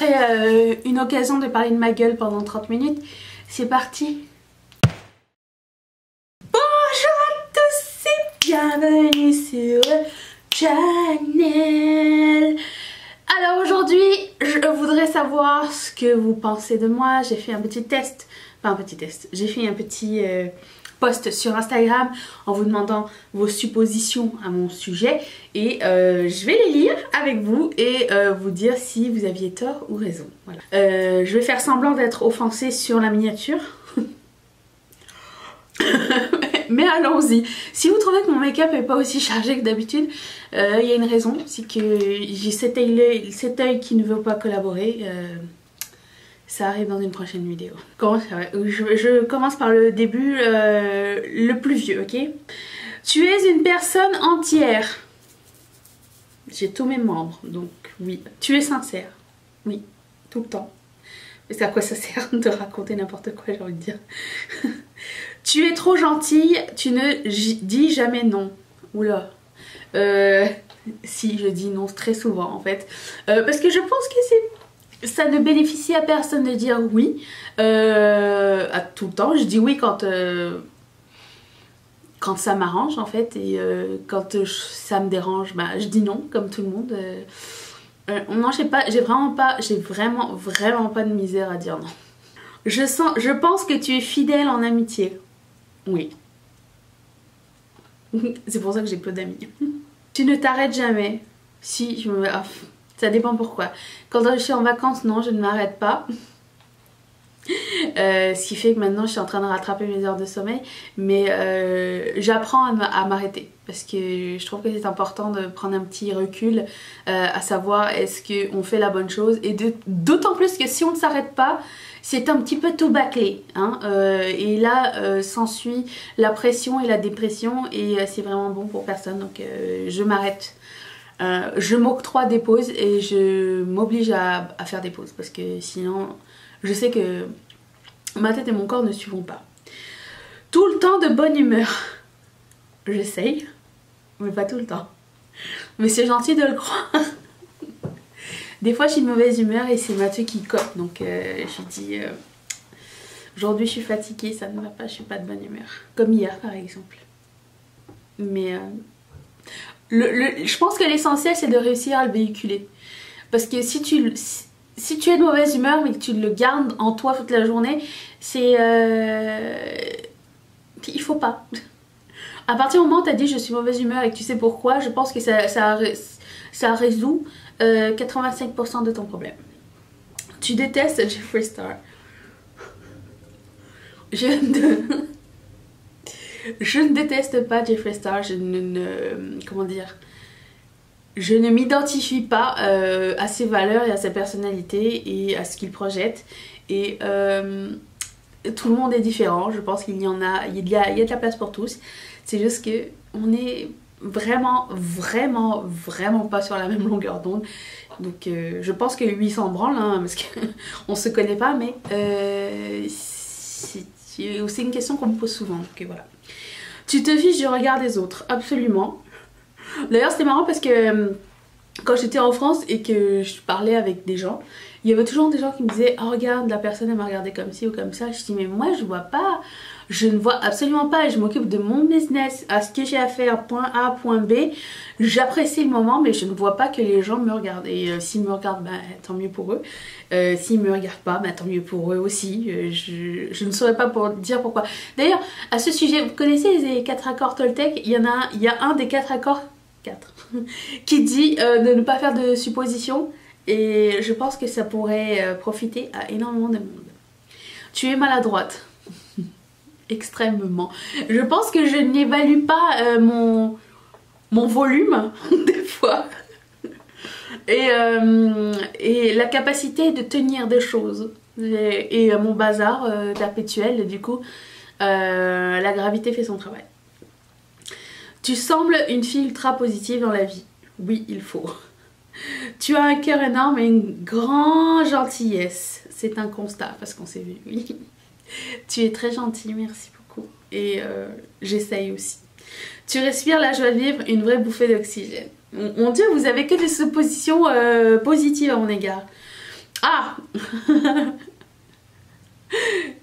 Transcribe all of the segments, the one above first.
ferai une occasion de parler de ma gueule pendant 30 minutes. C'est parti. Bonjour à tous et bienvenue sur le channel. Alors aujourd'hui, je voudrais savoir ce que vous pensez de moi. J'ai fait un petit test, enfin un petit test, j'ai fait un petit post sur Instagram en vous demandant vos suppositions à mon sujet et je vais les lire avec vous et vous dire si vous aviez tort ou raison. Voilà. Je vais faire semblant d'être offensée sur la miniature. Mais allons-y. Si vous trouvez que mon make-up n'est pas aussi chargé que d'habitude, il y a une raison, c'est que j'ai cet œil qui ne veut pas collaborer. Ça arrive dans une prochaine vidéo. Je commence par le début, le plus vieux, ok? Tu es une personne entière. J'ai tous mes membres, donc oui. Tu es sincère. Oui, tout le temps. Mais à quoi ça sert de raconter n'importe quoi, j'ai envie de dire. Tu es trop gentille, tu ne dis jamais non. Oula. Si, je dis non très souvent en fait. Parce que je pense que ça ne bénéficie à personne de dire oui. À tout le temps. Je dis oui quand ça m'arrange en fait. Et quand ça me dérange, bah, je dis non comme tout le monde. Non, j'ai vraiment pas de misère à dire non. Je pense que tu es fidèle en amitié. Oui. C'est pour ça que j'ai peu d'amis. Tu ne t'arrêtes jamais. Si, je me... Ah, ça dépend pourquoi. Quand je suis en vacances, non, je ne m'arrête pas. Ce qui fait que maintenant je suis en train de rattraper mes heures de sommeil. Mais j'apprends à m'arrêter. Parce que je trouve que c'est important de prendre un petit recul. À savoir est-ce qu'on fait la bonne chose. Et d'autant plus que si on ne s'arrête pas, c'est un petit peu tout bâclé. Hein, et là s'ensuit la pression et la dépression. Et c'est vraiment bon pour personne. Donc je m'arrête. Je m'octroie des pauses et je m'oblige à faire des pauses. Parce que sinon... Je sais que ma tête et mon corps ne suivront pas. Tout le temps de bonne humeur. J'essaye, mais pas tout le temps. Mais c'est gentil de le croire. Des fois, je suis de mauvaise humeur et c'est Mathieu qui cope. Donc, je dis aujourd'hui, je suis fatiguée, ça ne va pas, je suis pas de bonne humeur. Comme hier, par exemple. Mais je pense que l'essentiel, c'est de réussir à le véhiculer. Parce que si tu es de mauvaise humeur mais que tu le gardes en toi toute la journée, c'est... il faut pas. À partir du moment où tu as dit je suis mauvaise humeur et que tu sais pourquoi, je pense que ça résout 85% de ton problème. Tu détestes Jeffree Star. Je ne déteste pas Jeffree Star, comment dire... Je ne m'identifie pas à ses valeurs et à sa personnalité et à ce qu'il projette. Et tout le monde est différent. Je pense qu'il y en a, il y a de la place pour tous. C'est juste que on est vraiment pas sur la même longueur d'onde. Donc je pense que lui il s'en branle, hein, parce qu'on se connaît pas, mais c'est aussi une question qu'on me pose souvent. Donc voilà. Tu te fiches du regard des autres, absolument. D'ailleurs c'était marrant parce que quand j'étais en France et que je parlais avec des gens, il y avait toujours des gens qui me disaient oh regarde la personne elle m'a regardé comme ci ou comme ça. Je dis mais moi je vois pas, je ne vois absolument pas et je m'occupe de mon business, à ce que j'ai à faire, point A, point B. J'apprécie le moment mais je ne vois pas que les gens me regardent et s'ils me regardent bah, tant mieux pour eux, s'ils me regardent pas bah, tant mieux pour eux aussi. Je ne saurais pas dire pourquoi. D'ailleurs à ce sujet, vous connaissez les 4 accords Toltec? Il y a un des 4 accords qui dit de ne pas faire de suppositions et je pense que ça pourrait profiter à énormément de monde. Tu es maladroite. Extrêmement. Je pense que je n'évalue pas mon volume des fois et la capacité de tenir des choses et mon bazar perpétuel. Du coup la gravité fait son travail. Tu sembles une fille ultra positive dans la vie. Oui, il faut. Tu as un cœur énorme et une grande gentillesse. C'est un constat parce qu'on s'est vu, oui. Tu es très gentil, merci beaucoup. Et j'essaye aussi. Tu respires la joie de vivre, une vraie bouffée d'oxygène. Mon Dieu, vous avez que des suppositions positives à mon égard. Ah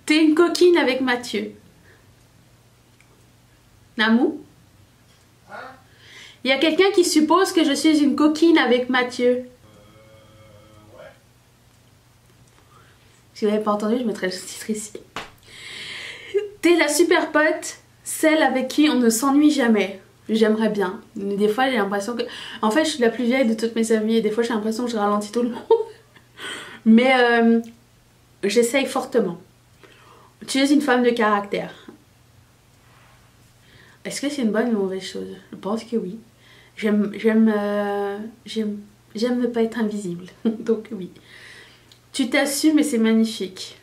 T'es une coquine avec Mathieu. Namou? Il y a quelqu'un qui suppose que je suis une coquine avec Mathieu. Ouais. Si vous n'avez pas entendu, je mettrai le titre ici. T'es la super pote, celle avec qui on ne s'ennuie jamais. J'aimerais bien. Mais des fois, j'ai l'impression que... En fait, je suis la plus vieille de toutes mes amies et des fois, j'ai l'impression que je ralentis tout le monde. Mais j'essaye fortement. Tu es une femme de caractère. Est-ce que c'est une bonne ou une mauvaise chose? Je pense que oui. J'aime ne pas être invisible. Donc oui. Tu t'assumes et c'est magnifique.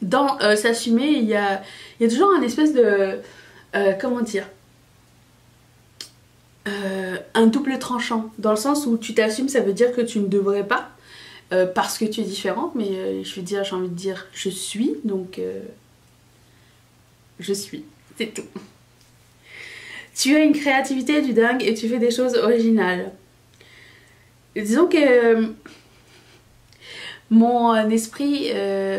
Dans s'assumer, il y a toujours un espèce de... comment dire, un double tranchant. Dans le sens où tu t'assumes, ça veut dire que tu ne devrais pas. Parce que tu es différente. Mais je veux dire, j'ai envie de dire, je suis. Donc je suis. C'est tout. Tu as une créativité du dingue et tu fais des choses originales. Disons que mon esprit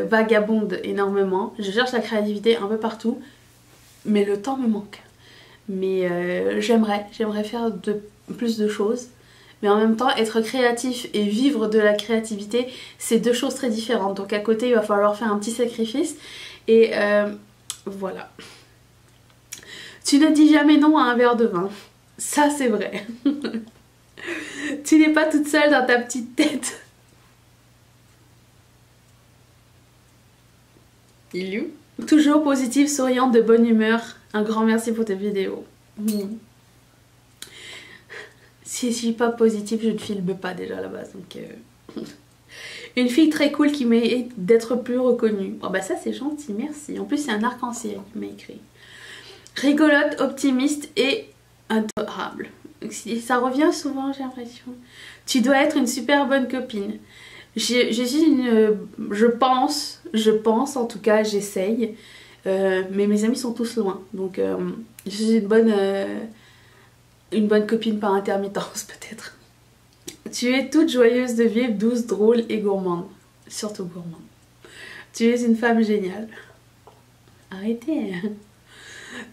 vagabonde énormément. Je cherche la créativité un peu partout. Mais le temps me manque. Mais j'aimerais faire plus de choses. Mais en même temps, être créatif et vivre de la créativité, c'est deux choses très différentes. Donc à côté, il va falloir faire un petit sacrifice. Et voilà. Tu ne dis jamais non à un verre de vin. Ça, c'est vrai. Tu n'es pas toute seule dans ta petite tête. Il est où? Toujours positive, souriante, de bonne humeur. Un grand merci pour tes vidéos. Si je suis pas positive, je ne filme pas déjà à la base. Donc Une fille très cool qui mérite d'être plus reconnue. Oh bah ça c'est gentil, merci. En plus c'est un arc-en-ciel qui m'a écrit. Rigolote, optimiste et adorable. Ça revient souvent, j'ai l'impression. Tu dois être une super bonne copine. Je pense en tout cas, j'essaye. Mais mes amis sont tous loin. Donc je suis une bonne copine par intermittence peut-être. Tu es toute joyeuse de vivre, douce, drôle et gourmande. Surtout gourmande. Tu es une femme géniale. Arrêtez.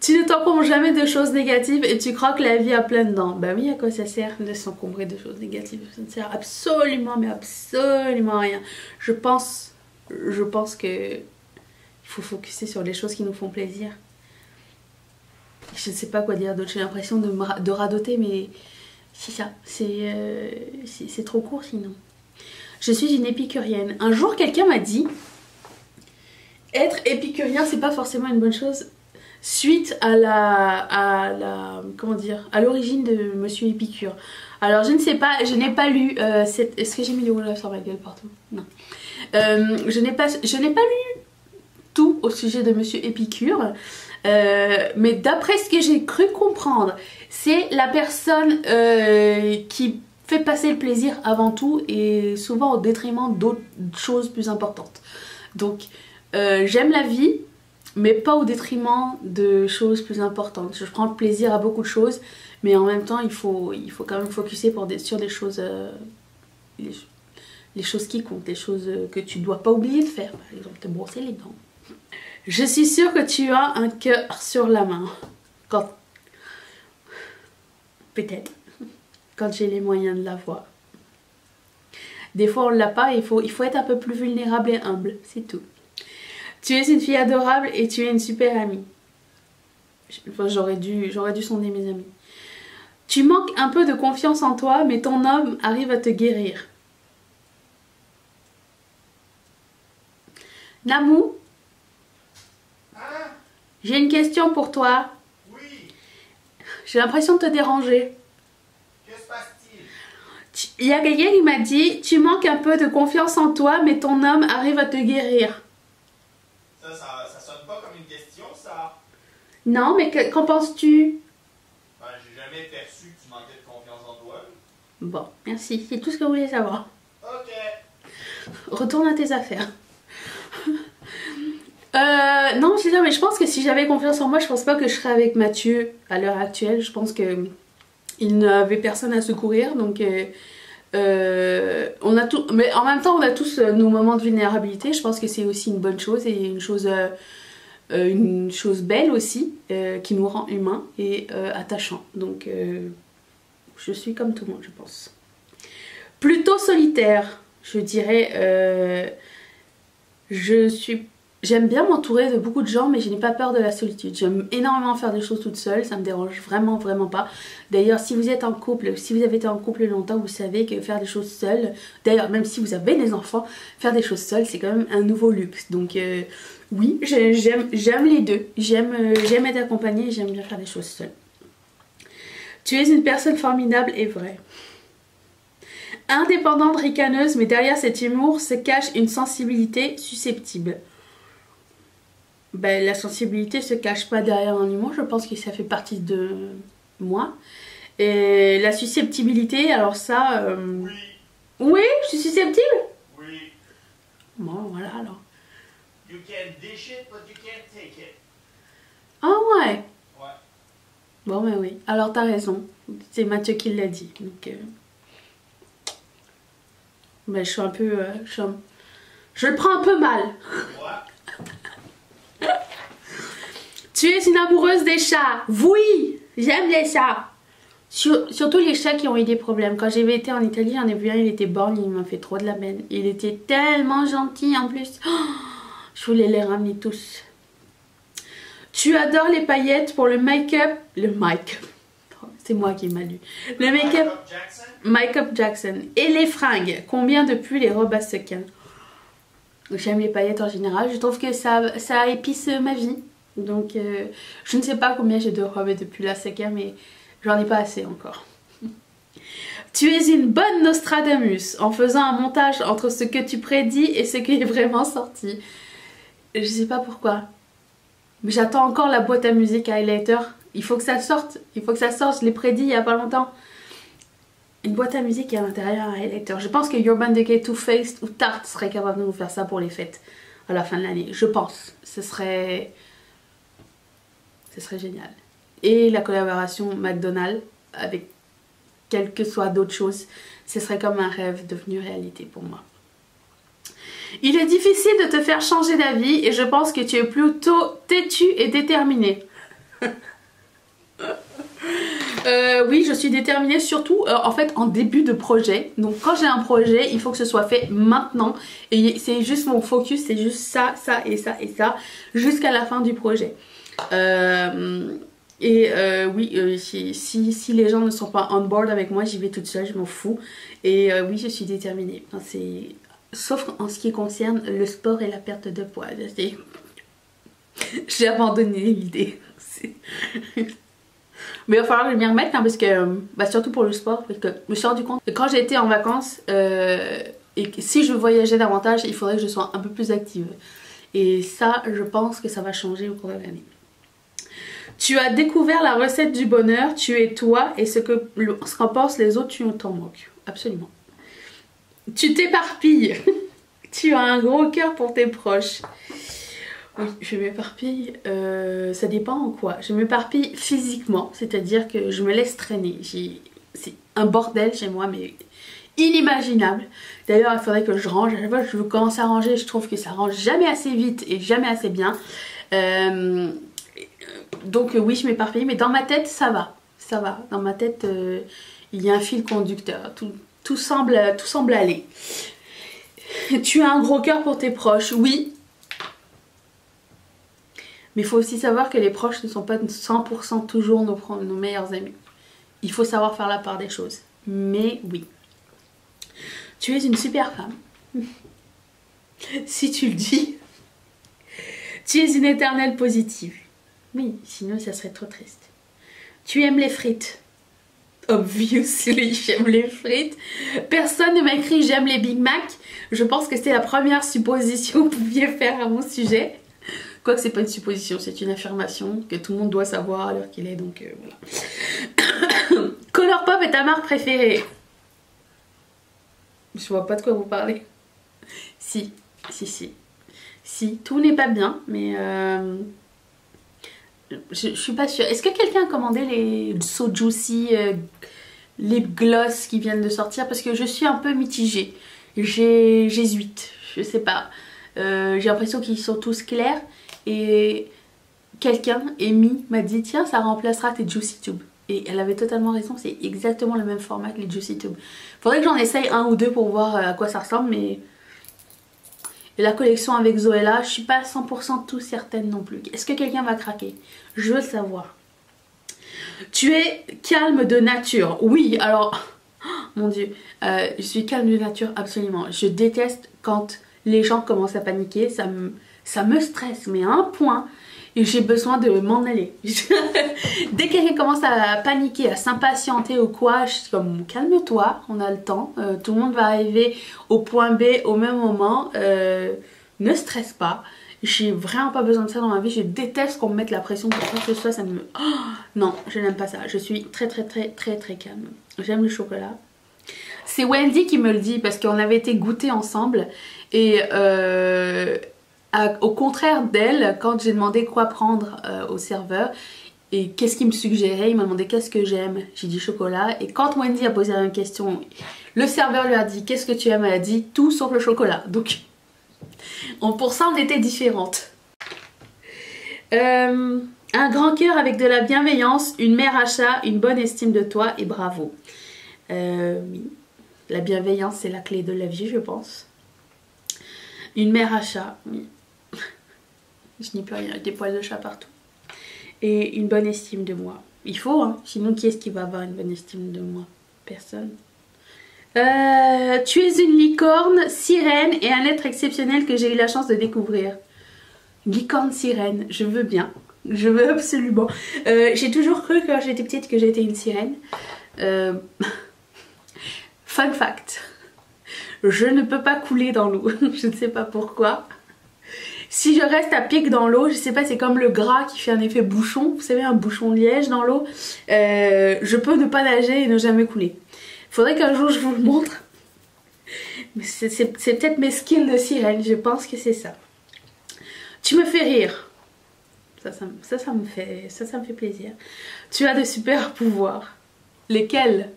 Tu ne t'encombres jamais de choses négatives et tu crois que la vie a plein de dents. Bah oui, à quoi ça sert de s'encombrer de choses négatives? Ça ne sert absolument, mais absolument à rien. Je pense que il faut focuser sur les choses qui nous font plaisir. Je ne sais pas quoi dire d'autre, j'ai l'impression de radoter, mais c'est ça, c'est trop court sinon. Je suis une épicurienne. Un jour, quelqu'un m'a dit, être épicurien, c'est pas forcément une bonne chose. Suite à l'origine de Monsieur Épicure. Alors je ne sais pas, je n'ai pas lu est-ce que j'ai mis le rouge sur ma gueule partout? Non. Je n'ai pas lu tout au sujet de Monsieur Épicure. Mais d'après ce que j'ai cru comprendre, c'est la personne qui fait passer le plaisir avant tout et souvent au détriment d'autres choses plus importantes. Donc j'aime la vie, mais pas au détriment de choses plus importantes. Je prends le plaisir à beaucoup de choses, mais en même temps il faut quand même focuser sur des choses, les choses qui comptent, les choses que tu dois pas oublier de faire. Par exemple, te brosser les dents. Je suis sûre que tu as un cœur sur la main. Peut-être. Quand j'ai les moyens de l'avoir. Des fois on l'a pas et il faut être un peu plus vulnérable et humble. C'est tout. Tu es une fille adorable et tu es une super amie. Enfin, j'aurais dû sonder mes amis. Tu manques un peu de confiance en toi, mais ton homme arrive à te guérir. Namou, j'ai une question pour toi. Oui. J'ai l'impression de te déranger. Que se passe-t-il? Il y a quelqu'un qui m'a dit, tu manques un peu de confiance en toi, mais ton homme arrive à te guérir. Ça sonne pas comme une question, ça. Non, mais qu'en penses-tu? Ben, j'ai jamais perçu que tu manquais de confiance en toi. Bon, merci. C'est tout ce que je voulais savoir. Ok. Retourne à tes affaires. Non, c'est ça, mais je pense que si j'avais confiance en moi, je pense pas que je serais avec Mathieu à l'heure actuelle. Je pense que il n'avait personne à secourir, donc On a tout, mais en même temps on a tous nos moments de vulnérabilité. Je pense que c'est aussi une bonne chose et une chose belle aussi, qui nous rend humains et attachants. Donc je suis comme tout le monde, je pense. Plutôt solitaire, je dirais. J'aime bien m'entourer de beaucoup de gens, mais je n'ai pas peur de la solitude. J'aime énormément faire des choses toute seule, ça me dérange vraiment pas. D'ailleurs, si vous êtes en couple, si vous avez été en couple longtemps, vous savez que faire des choses seule, d'ailleurs même si vous avez des enfants, faire des choses seule c'est quand même un nouveau luxe. Donc oui, j'aime les deux. J'aime être accompagnée et j'aime bien faire des choses seule. Tu es une personne formidable et vraie. Indépendante, ricaneuse, mais derrière cet humour se cache une sensibilité susceptible. Ben, la sensibilité se cache pas derrière un humour, je pense que ça fait partie de moi. Et la susceptibilité, alors ça... Oui. Oui, je suis susceptible? Oui. Bon, voilà alors. You can dish it, but you can't take it. Ah ouais. Ouais. Bon ben oui, alors t'as raison. C'est Mathieu qui l'a dit. Donc, ben, je suis un peu... Je le prends un peu mal. Ouais. Tu es une amoureuse des chats. Oui, j'aime les chats. Surtout les chats qui ont eu des problèmes. Quand j'avais été en Italie, j'en ai vu un, il était borgne, il m'a fait trop de la peine. Il était tellement gentil en plus. Oh, je voulais les ramener tous. Tu adores les paillettes pour le make-up. Le make-up. C'est moi qui m'a lu. Le make-up. Make-up Jackson. Et les fringues. Combien de pulls et robes à sequins. J'aime les paillettes en général. Je trouve que ça épice ma vie. Donc je ne sais pas combien j'ai de robes et de pulls à sequins, mais j'en ai pas assez encore. Tu es une bonne Nostradamus en faisant un montage entre ce que tu prédis et ce qui est vraiment sorti. Je sais pas pourquoi. Mais j'attends encore la boîte à musique highlighter. Il faut que ça sorte. Il faut que ça sorte. Je l'ai prédit il y a pas longtemps. Une boîte à musique et à l'intérieur un highlighter. Je pense que Urban Decay, Too Faced ou Tarte serait capable de nous faire ça pour les fêtes à la fin de l'année. Je pense. Ce serait génial. Et la collaboration McDonald's avec quelles que soient d'autres choses, ce serait comme un rêve devenu réalité pour moi. Il est difficile de te faire changer d'avis et je pense que tu es plutôt têtu et déterminé. Oui, je suis déterminée surtout en fait en début de projet. Donc quand j'ai un projet, il faut que ce soit fait maintenant. Et c'est juste mon focus, c'est juste ça, ça et ça et ça jusqu'à la fin du projet. Oui, si les gens ne sont pas on board avec moi, j'y vais toute seule, je m'en fous. Et oui, je suis déterminée. Enfin, sauf en ce qui concerne le sport et la perte de poids. J'ai abandonné l'idée. Mais il va falloir que je m'y remette hein, parce que, surtout pour le sport, parce que je me suis rendu compte que quand j'étais en vacances et que si je voyageais davantage, il faudrait que je sois un peu plus active. Et ça, je pense que ça va changer au cours de l'année. Tu as découvert la recette du bonheur, tu es toi et ce qu'en pensent les autres, tu t'en moques. Absolument. Tu t'éparpilles. Tu as un gros cœur pour tes proches. Oui, je m'éparpille, ça dépend en quoi. Je m'éparpille physiquement, c'est-à-dire que je me laisse traîner. C'est un bordel chez moi, mais inimaginable. D'ailleurs, il faudrait que je range. À chaque fois que je commence à ranger, je trouve que ça range jamais assez vite et jamais assez bien. Donc oui, je m'éparpille, mais dans ma tête, ça va. Ça va. Dans ma tête, il y a un fil conducteur. Tout semble aller. Tu as un gros cœur pour tes proches, oui. Mais il faut aussi savoir que les proches ne sont pas 100% toujours nos meilleurs amis. Il faut savoir faire la part des choses. Mais oui. Tu es une super femme. Si tu le dis. Tu es une éternelle positive. Oui, sinon ça serait trop triste. Tu aimes les frites. Obviously, j'aime les frites. Personne ne m'a écrit j'aime les Big Mac. Je pense que c'est la première supposition que vous pouviez faire à mon sujet. Quoique c'est pas une supposition, c'est une affirmation que tout le monde doit savoir à l'heure qu'il est, donc voilà. Colourpop est ta marque préférée? Je vois pas de quoi vous parlez. Si, tout n'est pas bien, mais je suis pas sûre. Est-ce que quelqu'un a commandé les So Juicy lip gloss qui viennent de sortir parce que je suis un peu mitigée. J'hésite, je sais pas. J'ai l'impression qu'ils sont tous clairs et quelqu'un, Amy, m'a dit tiens ça remplacera tes Juicy Tube. Et elle avait totalement raison, c'est exactement le même format que les Juicy Tube. Faudrait que j'en essaye un ou deux pour voir à quoi ça ressemble, mais... Et la collection avec Zoella, je suis pas 100% tout certaine non plus. Est-ce que quelqu'un va craquer? Je veux le savoir. Tu es calme de nature. Oui, alors... Oh, mon Dieu. Je suis calme de nature, absolument. Je déteste quand les gens commencent à paniquer. Ça me stresse, mais à un point... Et j'ai besoin de m'en aller. Dès que quelqu'un commence à paniquer, à s'impatienter ou quoi, je suis comme calme-toi, on a le temps. Tout le monde va arriver au point B au même moment. Ne stresse pas. J'ai vraiment pas besoin de ça dans ma vie. Je déteste qu'on me mette la pression pour quoi que ce soit. Ça me... Oh, non, je n'aime pas ça. Je suis très calme. J'aime le chocolat. C'est Wendy qui me le dit parce qu'on avait été goûter ensemble. Et... au contraire d'elle, quand j'ai demandé quoi prendre au serveur et qu'est-ce qu'il me suggérait, il m'a demandé qu'est-ce que j'aime, j'ai dit chocolat. Et quand Wendy a posé la question, le serveur lui a dit qu'est-ce que tu aimes, elle a dit tout sauf le chocolat. Donc pour ça on était différentes. Un grand cœur avec de la bienveillance, une mère à chat, une bonne estime de toi et bravo. Oui. La bienveillance c'est la clé de la vie je pense. Une mère à chat, oui. Je n'y peux rien avec des poils de chat partout. Et une bonne estime de moi. Il faut, hein. Sinon, qui est-ce qui va avoir une bonne estime de moi? Personne. Tu es une licorne, sirène et un être exceptionnel que j'ai eu la chance de découvrir. Licorne, sirène, je veux bien. Je veux absolument. J'ai toujours cru quand j'étais petite que j'étais une sirène. Fun fact. Je ne peux pas couler dans l'eau. Je ne sais pas pourquoi. Si je reste à pic dans l'eau, je sais pas, c'est comme le gras qui fait un effet bouchon. Vous savez, un bouchon liège dans l'eau. Je peux ne pas nager et ne jamais couler. Faudrait qu'un jour je vous le montre. Mais c'est peut-être mes skills de sirène. Je pense que c'est ça. Tu me fais rire. Ça me fait plaisir. Tu as de super pouvoirs. Lesquels?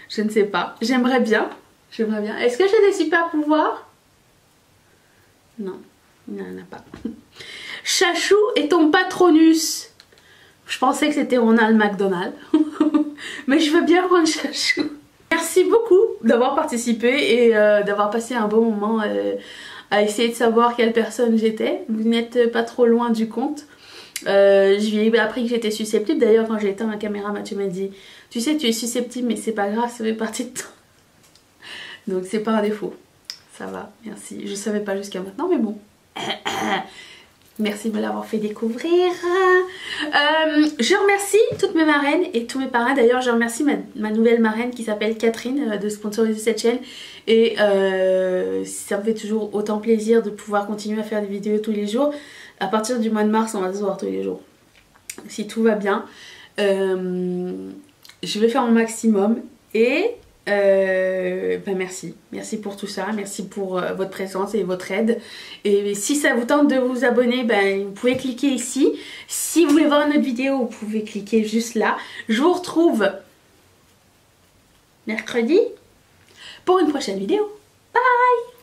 Je ne sais pas. J'aimerais bien. Est-ce que j'ai des super pouvoirs? Non, il n'y en a pas. Chachou est ton patronus. Je pensais que c'était Ronald McDonald. Mais je veux bien prendre Chachou. Merci beaucoup d'avoir participé et d'avoir passé un bon moment à essayer de savoir quelle personne j'étais. Vous n'êtes pas trop loin du compte. J'ai appris que j'étais susceptible. D'ailleurs, quand j'ai éteint ma caméra, Mathieu m'a dit tu sais, tu es susceptible, mais c'est pas grave, ça fait partie de toi. Donc c'est pas un défaut. Ça va, merci. Je savais pas jusqu'à maintenant, mais bon. Merci de me l'avoir fait découvrir. Je remercie toutes mes marraines et tous mes parrains. D'ailleurs, je remercie ma nouvelle marraine qui s'appelle Catherine de sponsoriser cette chaîne. Et ça me fait toujours autant plaisir de pouvoir continuer à faire des vidéos tous les jours. À partir du mois de mars, on va se voir tous les jours. Si tout va bien. Je vais faire mon maximum. Et merci pour tout ça, merci pour votre présence et votre aide. Et si ça vous tente de vous abonner, vous pouvez cliquer ici. Si vous voulez voir une autre vidéo, vous pouvez cliquer juste là. Je vous retrouve mercredi pour une prochaine vidéo. Bye!